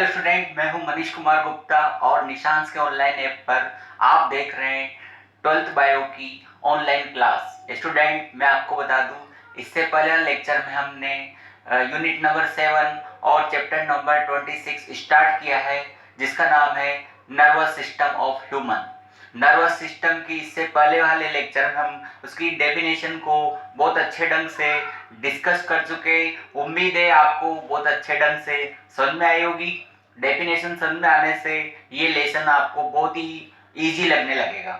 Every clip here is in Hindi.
हेलो स्टूडेंट, मैं हूं मनीष कुमार गुप्ता और निशांस के ऑनलाइन ऐप पर आप देख रहे हैं 12th बायो की ऑनलाइन क्लास। स्टूडेंट, मैं आपको बता दूं, इससे पहले लेक्चर में हमने यूनिट नंबर 7 और चैप्टर नंबर 26 स्टार्ट किया है, जिसका नाम है nervous system of human. Nervous system की इससे पहले वाले लेक्चर में हम उसकी डेफिनेशन को बहुत अच्छे ढंग से डिस्कस कर चुके। उम्मीद है आपको बहुत अच्छे ढंग से समझ में आई होगी। डेफिनेशन समझ में आने से ये लेसन आपको बहुत ही इजी लगने लगेगा।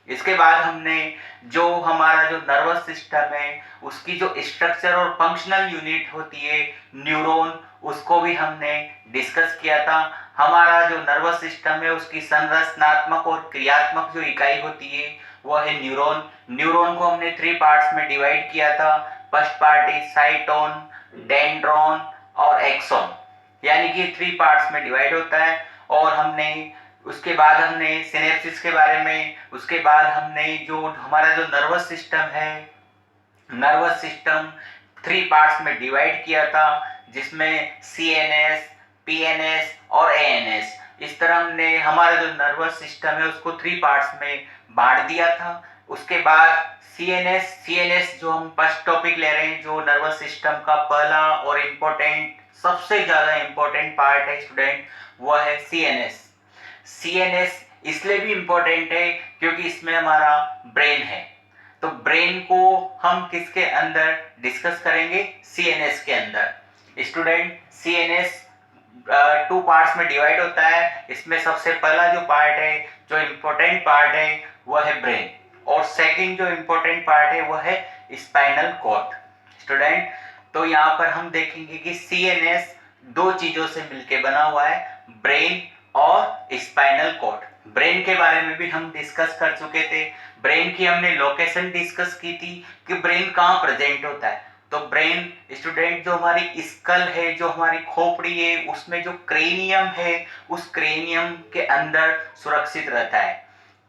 इसके बाद हमने जो हमारा जो नर्वस सिस्टम है उसकी जो स्ट्रक्चर और फंक्शनल यूनिट होती है न्यूरॉन, उसको भी हमने डिस्कस किया था। हमारा जो नर्वस सिस्टम है उसकी संरचनात्मक और क्रियात्मक जो इकाई होती है वह है न्यूरॉन। न्यूरॉन को हमने 3 पार्ट्स में डिवाइड किया था। फर्स्ट पार्ट इज साइटोन, डेंड्रॉन और एक्सोन, यानी कि 3 पार्ट्स में डिवाइड होता है। और हमने उसके बाद हमने सिनेप्सिस के बारे में, उसके बाद हमने जो हमारा जो नर्वस सिस्टम है, नर्वस सिस्टम 3 पार्ट्स में डिवाइड किया था, जिसमें सीएनएस, पीएनएस और एएनएस। इस तरह हमने हमारा जो नर्वस सिस्टम है उसको 3 पार्ट्स में बांट दिया था। उसके बाद सीएनएस जो हम फर्स्ट टॉपिक ले रहे हैं, जो नर्वस सिस्टम का पहला और इम्पोर्टेंट, सबसे ज्यादा इम्पोर्टेंट पार्ट है स्टूडेंट, वह है सीएनएस। सीएनएस इसलिए भी इम्पोर्टेंट है क्योंकि इसमें हमारा ब्रेन है। तो ब्रेन को हम किसके अंदर डिस्कस करेंगे? सीएनएस के अंदर। स्टूडेंट, सीएनएस 2 पार्ट्स में डिवाइड होता है। इसमें सबसे पहला जो पार्ट है, जो इम्पोर्टेंट पार्ट है, वह है ब्रेन, और सेकंड जो इम्पोर्टेंट पार्ट है वह है स्पाइनल कॉर्ड। स्टूडेंट, तो यहाँ पर हम देखेंगे कि सीएनएस 2 चीजों से मिलकर बना हुआ है, ब्रेन और स्पाइनल कॉर्ड। ब्रेन के बारे में भी हम डिस्कस कर चुके थे। ब्रेन की हमने लोकेशन डिस्कस की थी कि ब्रेन कहाँ प्रेजेंट होता है। तो ब्रेन स्टूडेंट, जो हमारी स्कल है, जो हमारी खोपड़ी है, उसमें जो क्रेनियम है, उस क्रेनियम के अंदर सुरक्षित रहता है।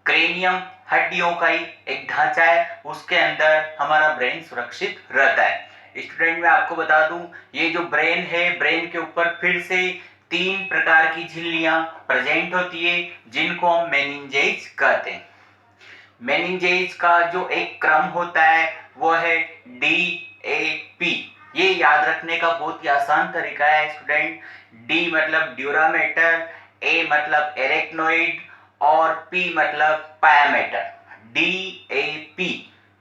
क्रेनियम हड्डियों का ही एक ढांचा है, उसके अंदर हमारा ब्रेन सुरक्षित रहता है। स्टूडेंट, मैं आपको बता दूं, ये जो ब्रेन है, ब्रेन के ऊपर फिर से 3 प्रकार की झिल्लियां प्रेजेंट होती है, जिनको हम मेनिंजेज कहते हैं। मेनिंजेज का जो एक क्रम होता है वो है DAP। ये याद रखने का बहुत ही आसान तरीका है स्टूडेंट। D मतलब ड्यूरामेटर, A मतलब एरेक्नोइड और P मतलब पायामेटर। DAP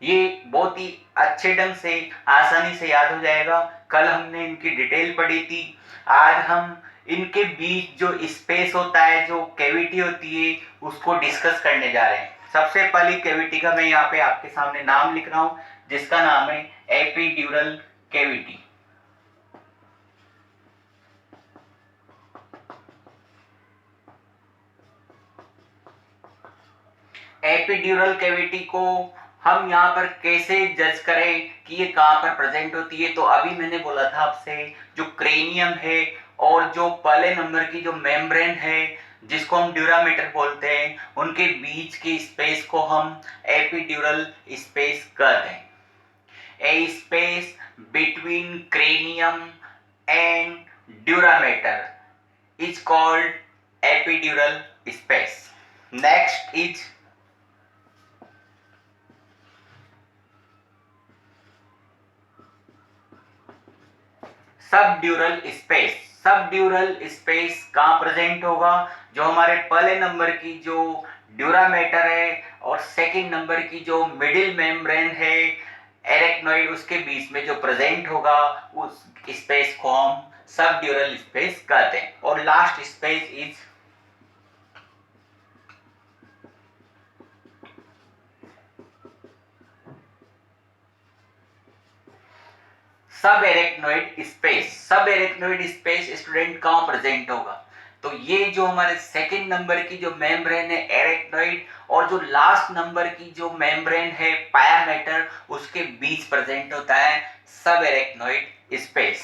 ये बहुत ही अच्छे ढंग से, आसानी से याद हो जाएगा। कल हमने इनकी डिटेल पढ़ी थी। आज हम इनके बीच जो स्पेस होता है, जो कैविटी होती है, उसको डिस्कस करने जा रहे हैं। सबसे पहली कैविटी का मैं यहाँ पे आपके सामने नाम लिख रहा हूं, जिसका नाम है एपिड्यूरल कैविटी। एपिड्यूरल कैविटी को हम यहाँ पर कैसे जज करें कि ये कहाँ पर प्रेजेंट होती है? तो अभी मैंने बोला था आपसे, जो क्रेनियम है और जो पहले नंबर की जो मेम्ब्रेन है, जिसको हम ड्यूरामीटर बोलते हैं, उनके बीच की स्पेस को हम एपिड्यूरल स्पेस कहते हैं। A space between cranium and durameter is called epidural space. Next is subdural space. Subdural space कहाँ प्रेजेंट होगा? जो हमारे पहले नंबर की जो ड्यूरामेटर है और सेकंड नंबर की जो मिडिल मेम्ब्रेन है एरेक्नोइड, उसके बीच में जो प्रेजेंट होगा, उस स्पेस को हम सबड्यूरल स्पेस कहते हैं। और लास्ट स्पेस इज सब एरेक्नोइड स्पेस। सब एरेक्नोइड स्पेस स्टूडेंट कहाँ प्रेजेंट होगा? तो ये जो हमारे सेकंड नंबर की जो मेम्ब्रेन है एरेक्नोइड, और जो लास्ट नंबर की जो मेम्ब्रेन है पायामेटर, उसके बीच प्रेजेंट होता है सब एरेक्नोइड स्पेस।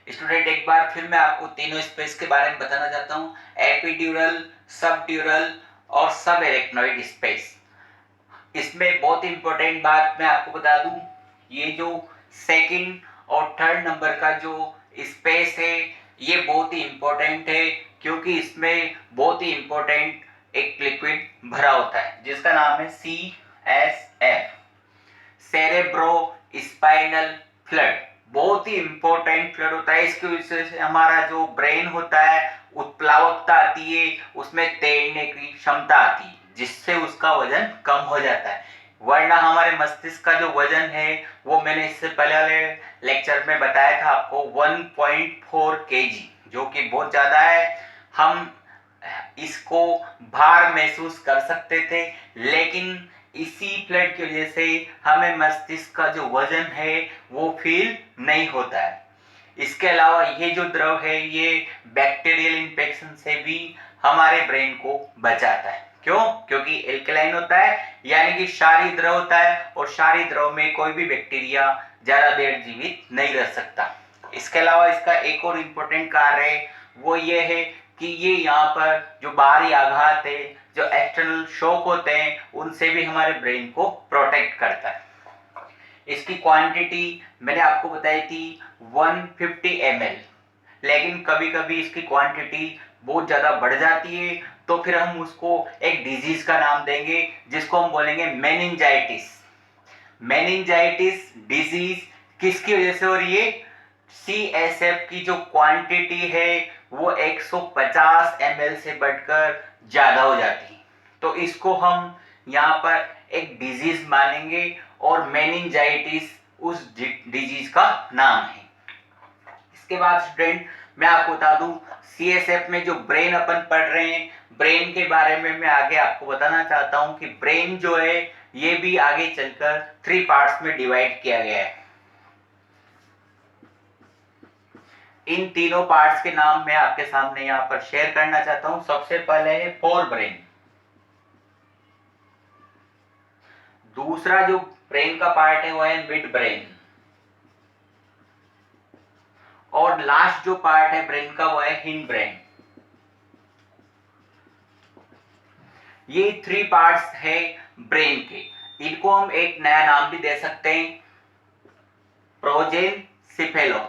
स्टूडेंट, एक बार फिर मैं आपको तीनों स्पेस के बारे में बताना चाहता हूँ, एपिड्यूरल, सबड्यूरल और सब एरेक्नोइड स्पेस। इसमें बहुत इंपॉर्टेंट बात मैं आपको बता दूं, ये जो सेकंड और थर्ड नंबर का जो स्पेस है, ये बहुत ही इम्पोर्टेंट है क्योंकि इसमें बहुत ही इम्पोर्टेंट एक लिक्विड भरा होता है जिसका नाम है CSF, सेरेब्रो स्पाइनल फ्लूइड। बहुत ही इंपॉर्टेंट फ्लूइड होता है। इसकी वजह से हमारा जो ब्रेन होता है उत्प्लावकता आती है, उसमें तैरने की क्षमता आती है जिससे उसका वजन कम हो जाता है। वरना हमारे मस्तिष्क का जो वजन है वो मैंने इससे पहले वाले लेक्चर में बताया था आपको 1.4 केजी, जो कि बहुत ज्यादा है। हम इसको भार महसूस कर सकते थे, लेकिन इसी फ्लड की वजह से हमें मस्तिष्क का जो वजन है वो फील नहीं होता है। इसके अलावा ये जो द्रव है ये बैक्टीरियल इन्फेक्शन से भी हमारे ब्रेन को बचाता है। क्यों? क्योंकि एल्कलाइन होता है, यानी कि क्षारीय द्रव होता है, और क्षारीय द्रव में कोई भी बैक्टीरिया ज्यादा देर जीवित नहीं रह सकता। इसके अलावा इसका एक और इम्पोर्टेंट कार्य है, वो ये है कि ये यहाँ पर जो बाहरी आघात है, जो एक्सटर्नल शॉक होते हैं, उनसे भी हमारे ब्रेन को प्रोटेक्ट करता है। इसकी क्वांटिटी मैंने आपको बताई थी 150 ml, लेकिन कभी कभी इसकी क्वांटिटी बहुत ज़्यादा बढ़ जाती है, तो फिर हम उसको एक डिजीज का नाम देंगे जिसको हम बोलेंगे मेनिंजाइटिस। मेनिंजाइटिस डिजीज किसकी वजह से हो रही है? CSF की जो क्वांटिटी है वो 150 ml से बढ़कर ज़्यादा हो जाती है, तो इसको हम यहाँ पर एक डिजीज मानेंगे, और मेनिंजाइटिस उस डिजीज का नाम है। इसके बाद स्टूडेंट मैं आपको बता दूं, CSF में जो ब्रेन अपन पढ़ रहे हैं, ब्रेन के बारे में मैं आगे आपको बताना चाहता हूं कि ब्रेन जो है ये भी आगे चलकर 3 पार्ट्स में डिवाइड किया गया है। इन तीनों पार्ट्स के नाम मैं आपके सामने यहाँ पर शेयर करना चाहता हूं। सबसे पहले है फोर ब्रेन। दूसरा जो ब्रेन का पार्ट है वो है मिड ब्रेन, और लास्ट जो पार्ट है ब्रेन का वो है हिंड ब्रेन। ये 3 पार्ट्स है ब्रेन के। इनको हम एक नया नाम भी दे सकते हैं, प्रोजेन सिफेलोन,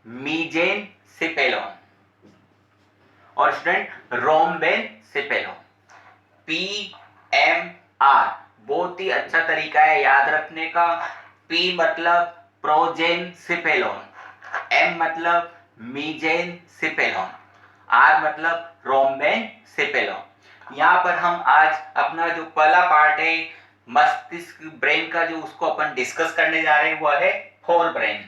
मीजेन सिफेलोन, और स्टूडेंट रोम्बेन सिफेलोन। PMR बहुत ही अच्छा तरीका है याद रखने का। P मतलब प्रोजेन सिफेलोन, M मतलब मीजेन सिफेलोन, R मतलब रोम्बेन सिफेलोन। यहाँ पर हम आज अपना जो पहला पार्ट है मस्तिष्क ब्रेन का, जो उसको अपन डिस्कस करने जा रहे हैं वो है फोर ब्रेन।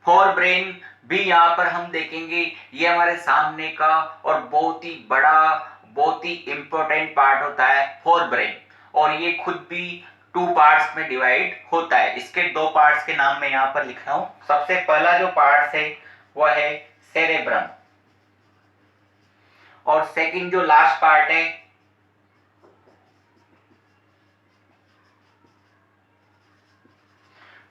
फोर ब्रेन भी यहाँ पर हम देखेंगे, ये हमारे सामने का और बहुत ही बड़ा, बहुत ही इंपॉर्टेंट पार्ट होता है फोर ब्रेन, और ये खुद भी 2 पार्ट्स में डिवाइड होता है। इसके 2 पार्ट्स के नाम मैं यहाँ पर लिख रहा हूँ। सबसे पहला जो पार्ट है वह है सेरेब्रम, और सेकंड जो लास्ट पार्ट है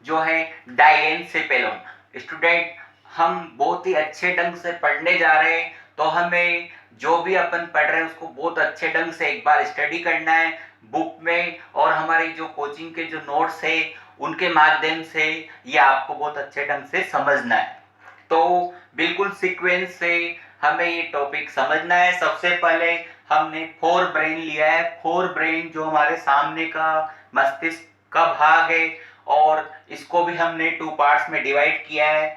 जो है डायेनसेफेलोन। स्टूडेंट हम बहुत ही अच्छे ढंग से पढ़ने जा रहे हैं, तो हमें जो भी अपन पढ़ रहे हैं उसको बहुत अच्छे ढंग से एक बार स्टडी करना है बुक में, और हमारी जो कोचिंग के जो नोट्स है उनके माध्यम से ये आपको बहुत अच्छे ढंग से समझना है। तो बिल्कुल सीक्वेंस से हमें ये टॉपिक समझना है। सबसे पहले हमने फोर ब्रेन लिया है। फोर ब्रेन जो हमारे सामने का मस्तिष्क का भाग है, और इसको भी हमने 2 पार्ट्स में डिवाइड किया है।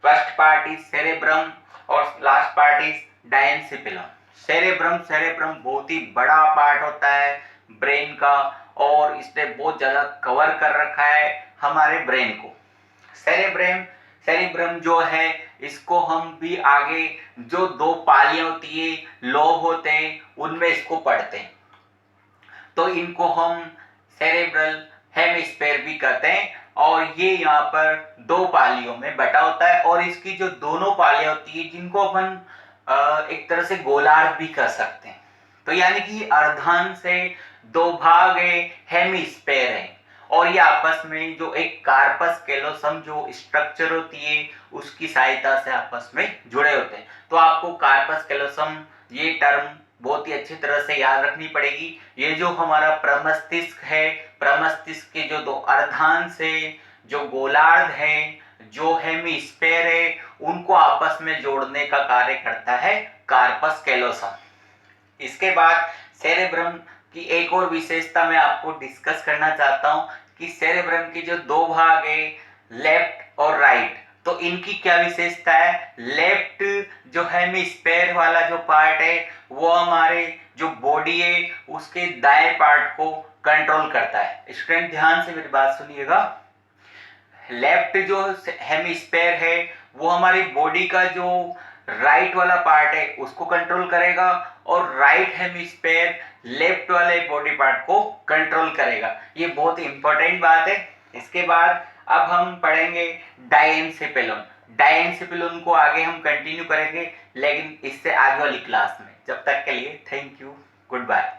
फर्स्ट पार्ट इज सेरेब्रम और लास्ट पार्ट इज डायेनसेफेलोन। सेरेब्रम बहुत ही बड़ा पार्ट होता है ब्रेन का, और इसने बहुत ज्यादा कवर कर रखा है हमारे ब्रेन को। सेरेब्रम जो है इसको हम भी आगे जो 2 पालियां होती है, लोब होते हैं, उनमें इसको पढ़ते हैं, तो इनको हम सेरेब्रल हेमिस्फेयर भी कहते हैं। और ये यहाँ पर 2 पालियों में बटा होता है, और इसकी जो दोनों पालियां होती है जिनको अपन एक तरह से गोलार्ध भी कह सकते हैं, तो यानी कि अर्धांश से 2 भाग है, हेमिस्फेयर है, और ये आपस में जो एक कार्पस कैलोसम जो स्ट्रक्चर होती है उसकी सहायता से आपस में जुड़े होते हैं। तो आपको कार्पस कैलोसम ये टर्म बहुत ही अच्छी तरह से याद रखनी पड़ेगी। ये जो हमारा प्रमस्तिष्क है, प्रमस्तिष्क के जो 2 अर्धांश है, जो गोलार्ध है, जो हेमिस्फेयर है उनको आपस में जोड़ने का कार्य करता है कार्पस कैलोसम। इसके बाद सेरेब्रम की एक और विशेषता मैं आपको डिस्कस करना चाहता हूं कि सेरेब्रम के जो दो भाग है, लेफ्ट और राइट, तो इनकी क्या विशेषता है। लेफ्ट जो हेमिस्फेयर वाला जो पार्ट है वो हमारे जो बॉडी है उसके दाएं पार्ट को कंट्रोल करता है। स्टूडेंट ध्यान से मेरी बात सुनिएगा। लेफ्ट जो हेमिस्फेयर है वो हमारी बॉडी का जो राइट वाला पार्ट है उसको कंट्रोल करेगा और राइट हेमिस्फेयर लेफ्ट वाले बॉडी पार्ट को कंट्रोल करेगा। ये बहुत इंपॉर्टेंट बात है। इसके बाद अब हम पढ़ेंगे डायेनसेफेलॉन। डायेनसेफेलॉन को आगे हम कंटिन्यू करेंगे, लेकिन इससे आगे वाली क्लास में। जब तक के लिए थैंक यू, गुड बाय।